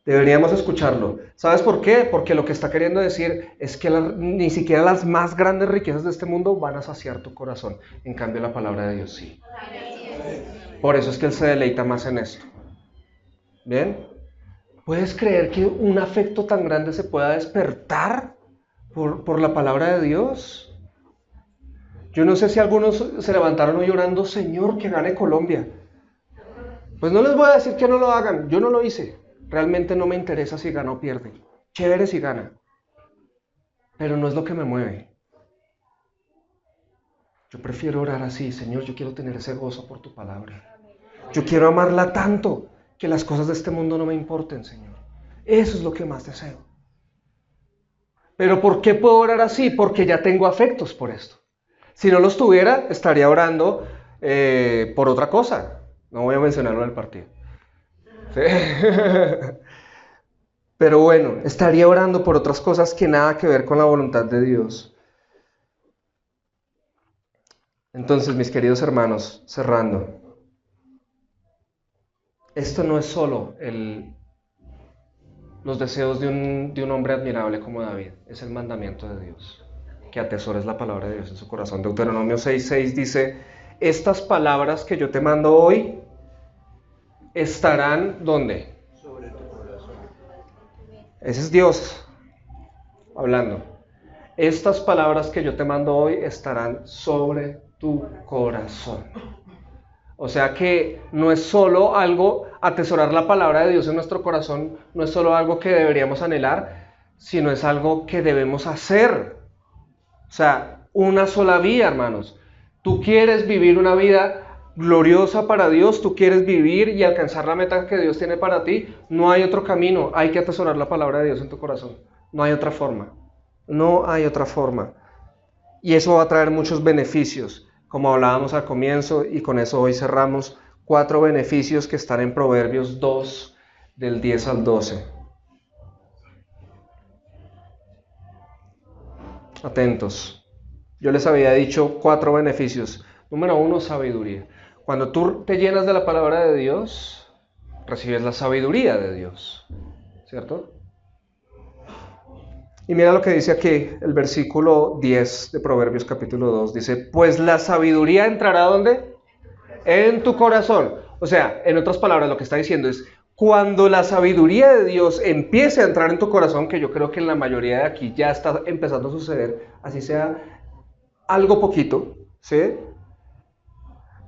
Deberíamos escucharlo. ¿Sabes por qué? Porque lo que está queriendo decir es que ni siquiera las más grandes riquezas de este mundo van a saciar tu corazón. En cambio, la palabra de Dios sí. Por eso es que Él se deleita más en esto. ¿Bien? ¿Puedes creer que un afecto tan grande se pueda despertar por la palabra de Dios? Yo no sé si algunos se levantaron hoy llorando, Señor, que gane Colombia. Pues no les voy a decir que no lo hagan, yo no lo hice. Realmente no me interesa si gana o pierde. Chévere si gana. Pero no es lo que me mueve. Yo prefiero orar así, Señor, yo quiero tener ese gozo por tu palabra. Yo quiero amarla tanto que las cosas de este mundo no me importen, Señor. Eso es lo que más deseo. Pero ¿por qué puedo orar así? Porque ya tengo afectos por esto. Si no los tuviera, estaría orando por otra cosa. No voy a mencionarlo en el partido. ¿Sí? Pero bueno, estaría orando por otras cosas que nada que ver con la voluntad de Dios. Entonces, mis queridos hermanos, cerrando. Esto no es solo los deseos de un hombre admirable como David, es el mandamiento de Dios. Que atesores la palabra de Dios en su corazón. Deuteronomio 6:6 dice, estas palabras que yo te mando hoy estarán, ¿dónde? Sobre tu corazón. Ese es Dios hablando. Estas palabras que yo te mando hoy estarán sobre tu corazón. O sea que no es solo algo, atesorar la palabra de Dios en nuestro corazón, no es solo algo que deberíamos anhelar, sino es algo que debemos hacer. O sea, una sola vía, hermanos. Tú quieres vivir una vida gloriosa para Dios, tú quieres vivir y alcanzar la meta que Dios tiene para ti, no hay otro camino, hay que atesorar la palabra de Dios en tu corazón. No hay otra forma. No hay otra forma. Y eso va a traer muchos beneficios, como hablábamos al comienzo, y con eso hoy cerramos 4 beneficios que están en Proverbios 2, del 10 al 12. Atentos. Yo les había dicho 4 beneficios. Número 1, sabiduría. Cuando tú te llenas de la palabra de Dios, recibes la sabiduría de Dios, ¿cierto? Y mira lo que dice aquí, el versículo 10 de Proverbios capítulo 2, dice, pues la sabiduría entrará ¿dónde? En tu corazón. O sea, en otras palabras, lo que está diciendo es, cuando la sabiduría de Dios empiece a entrar en tu corazón, que yo creo que en la mayoría de aquí ya está empezando a suceder, así sea algo poquito, ¿sí?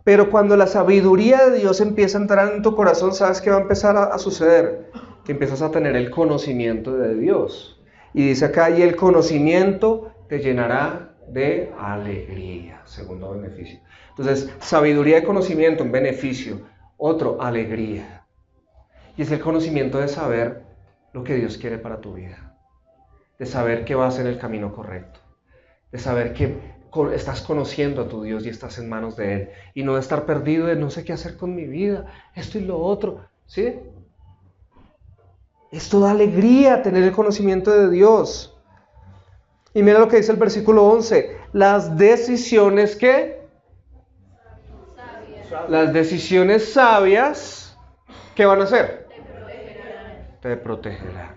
Pero cuando la sabiduría de Dios empieza a entrar en tu corazón, ¿sabes qué va a empezar a suceder? Que empiezas a tener el conocimiento de Dios. Y dice acá, y el conocimiento te llenará de alegría. Segundo beneficio. Entonces, sabiduría y conocimiento, un beneficio. Otro, alegría. Y es el conocimiento de saber lo que Dios quiere para tu vida. De saber que vas en el camino correcto. De saber que estás conociendo a tu Dios y estás en manos de Él. Y no de estar perdido de no sé qué hacer con mi vida, esto y lo otro. ¿Sí? Esto da alegría, tener el conocimiento de Dios. Y mira lo que dice el versículo 11. Las decisiones que... Las decisiones sabias, ¿qué van a hacer? Te protegerán.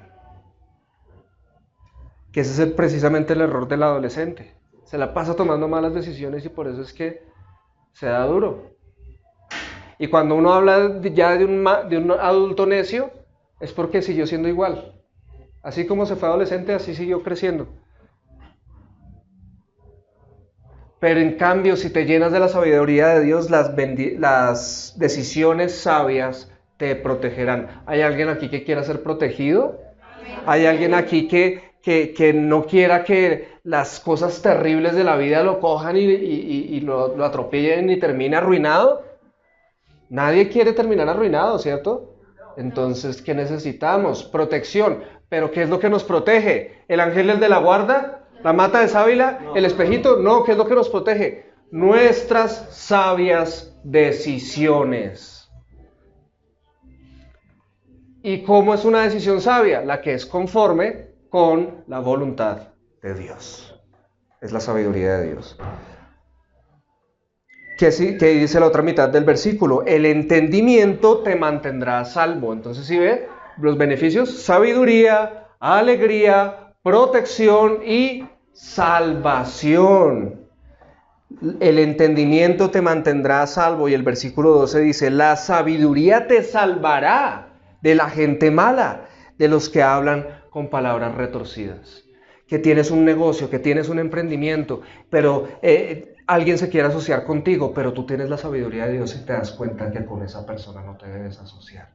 Que ese es precisamente el error del adolescente. Se la pasa tomando malas decisiones y por eso es que se da duro. Y cuando uno habla ya de un adulto necio, es porque siguió siendo igual. Así como se fue adolescente, así siguió creciendo. Pero en cambio, si te llenas de la sabiduría de Dios, las decisiones sabias te protegerán. ¿Hay alguien aquí que quiera ser protegido? ¿Hay alguien aquí que no quiera que las cosas terribles de la vida lo cojan y lo atropellen y termine arruinado? Nadie quiere terminar arruinado, ¿cierto? Entonces, ¿qué necesitamos? Protección. ¿Pero qué es lo que nos protege? ¿El ángel de la guarda? ¿La mata de sábila? ¿El espejito? No, ¿qué es lo que nos protege? nuestras sabias decisiones. ¿Y cómo es una decisión sabia? La que es conforme con la voluntad de Dios. Es la sabiduría de Dios. ¿Qué dice la otra mitad del versículo? El entendimiento te mantendrá a salvo. Entonces, ¿sí ve los beneficios? Sabiduría, alegría, protección y salvación. El entendimiento te mantendrá a salvo. Y el versículo 12 dice, la sabiduría te salvará de la gente mala, de los que hablan con palabras retorcidas. Que tienes un negocio, que tienes un emprendimiento, pero alguien se quiere asociar contigo, pero tú tienes la sabiduría de Dios y te das cuenta que con esa persona no te debes asociar.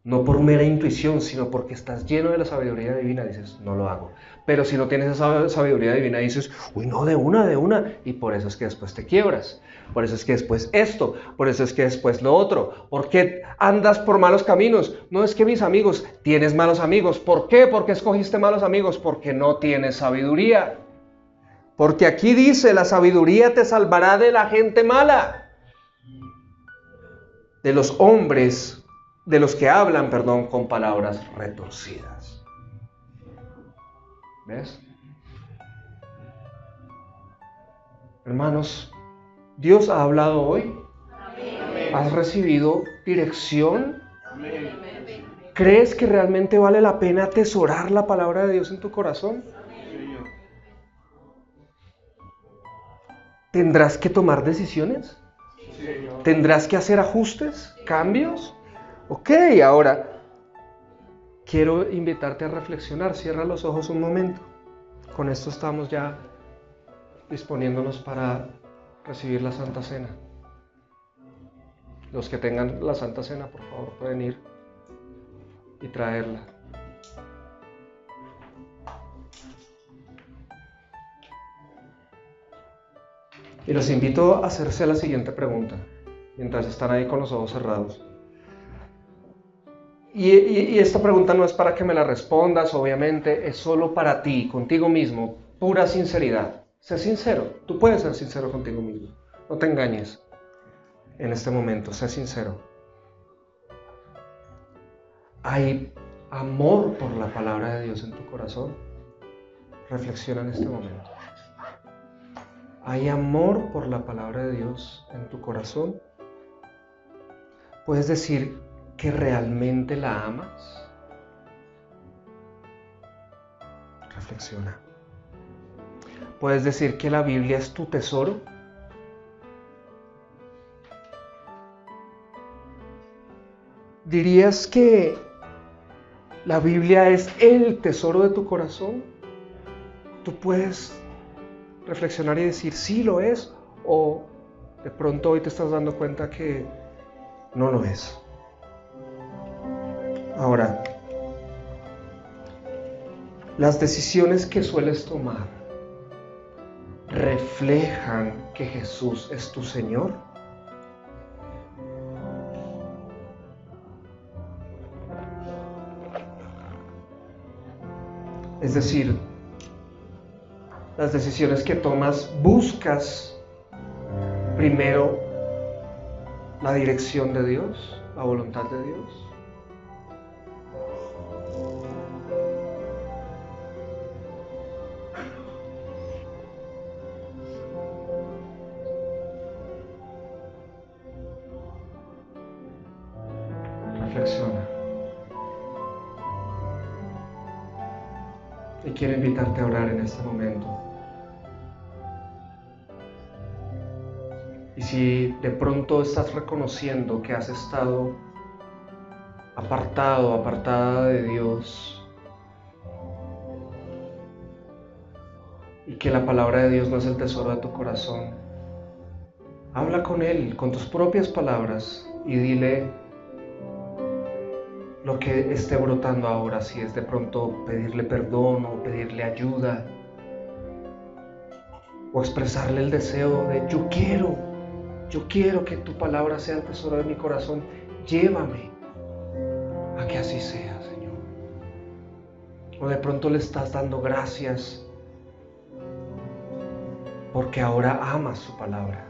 No por mera intuición, sino porque estás lleno de la sabiduría divina, dices, no lo hago. Pero si no tienes esa sabiduría divina, dices, uy, no, de una. Y por eso es que después te quiebras. Por eso es que después esto. Por eso es que después lo otro. ¿Por qué andas por malos caminos? No es que mis amigos, tienes malos amigos. ¿Por qué? ¿Por qué escogiste malos amigos? Porque no tienes sabiduría. Porque aquí dice, la sabiduría te salvará de la gente mala. De los hombres de los que hablan, con palabras retorcidas. ¿Ves? Hermanos, ¿Dios ha hablado hoy? Amén. ¿Has recibido dirección? Amén. ¿Crees que realmente vale la pena atesorar la palabra de Dios en tu corazón? Amén. ¿Tendrás que tomar decisiones? ¿Tendrás que hacer ajustes? ¿Cambios? Ok, ahora quiero invitarte a reflexionar. Cierra los ojos un momento. Con esto estamos ya disponiéndonos para recibir la Santa Cena. Los que tengan la Santa Cena, por favor, pueden ir y traerla. Y los invito a hacerse la siguiente pregunta, mientras están ahí con los ojos cerrados. Y esta pregunta no es para que me la respondas, obviamente, es solo para ti, contigo mismo, pura sinceridad. Sé sincero, tú puedes ser sincero contigo mismo, no te engañes en este momento, sé sincero. ¿Hay amor por la palabra de Dios en tu corazón? Reflexiona en este momento. ¿Hay amor por la palabra de Dios en tu corazón? ¿Puedes decir que realmente la amas? Reflexiona. ¿Puedes decir que la Biblia es tu tesoro? ¿Dirías que la Biblia es el tesoro de tu corazón? Tú puedes reflexionar y decir, sí lo es, o de pronto hoy te estás dando cuenta que no lo es. Ahora, las decisiones que sueles tomar reflejan que Jesús es tu Señor. Es decir, las decisiones que tomas, buscas primero la dirección de Dios, la voluntad de Dios. Reflexiona. Y quiero invitarte a orar en este momento. Y si de pronto estás reconociendo que has estado apartado, apartada de Dios, y que la palabra de Dios no es el tesoro de tu corazón, habla con Él, con tus propias palabras, y dile lo que esté brotando ahora, si es de pronto pedirle perdón o pedirle ayuda, o expresarle el deseo de yo quiero que tu palabra sea el tesoro de mi corazón, llévame a que así sea, Señor. O de pronto le estás dando gracias porque ahora amas su palabra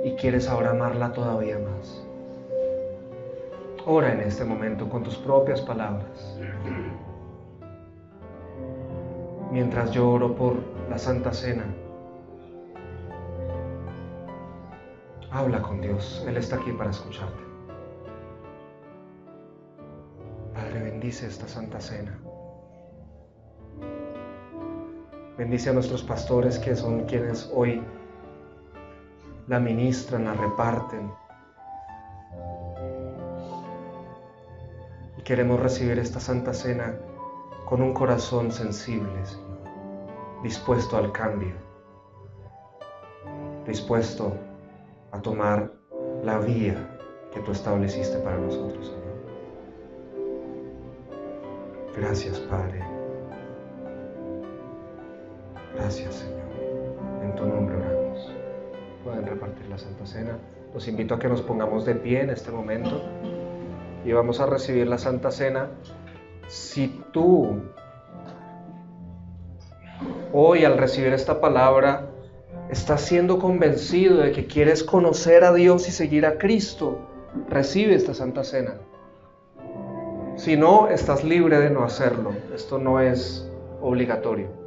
y quieres ahora amarla todavía más. Ora en este momento con tus propias palabras. Mientras yo oro por la Santa Cena, habla con Dios. Él está aquí para escucharte. Padre, bendice esta Santa Cena. Bendice a nuestros pastores, que son quienes hoy la ministran, la reparten. Y queremos recibir esta Santa Cena con un corazón sensible, Señor, dispuesto al cambio, dispuesto a tomar la vía que tú estableciste para nosotros, Señor. Gracias, Padre. Gracias, Señor. En tu nombre oramos. Pueden repartir la Santa Cena. Los invito a que nos pongamos de pie en este momento y vamos a recibir la Santa Cena. Si tú hoy, al recibir esta palabra, estás siendo convencido de que quieres conocer a Dios y seguir a Cristo, recibe esta Santa Cena. Si no, estás libre de no hacerlo. Esto no es obligatorio.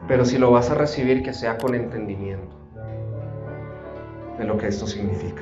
Pero si lo vas a recibir, que sea con entendimiento de lo que esto significa.